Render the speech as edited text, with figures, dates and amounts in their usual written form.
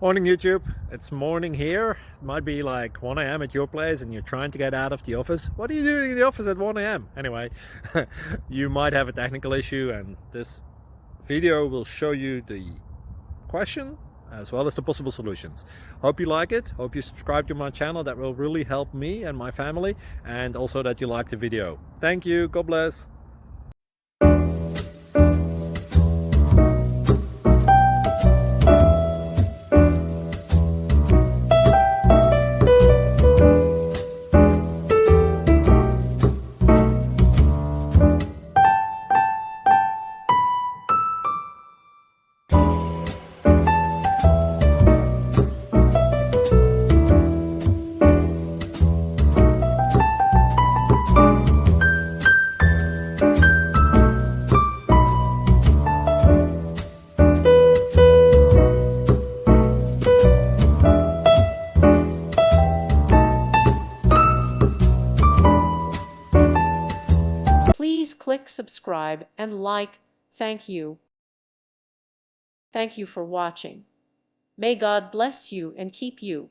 Morning YouTube, it's morning here. It might be like 1 a.m. at your place and you're trying to get out of the office. What are you doing in the office at 1 a.m.? Anyway, you might have a technical issue and this video will show you the question as well as the possible solutions. Hope you like it, hope you subscribe to my channel. That will really help me and my family, and also that you like the video. Thank you, God bless. Please click subscribe and like. Thank you. Thank you for watching. May God bless you and keep you.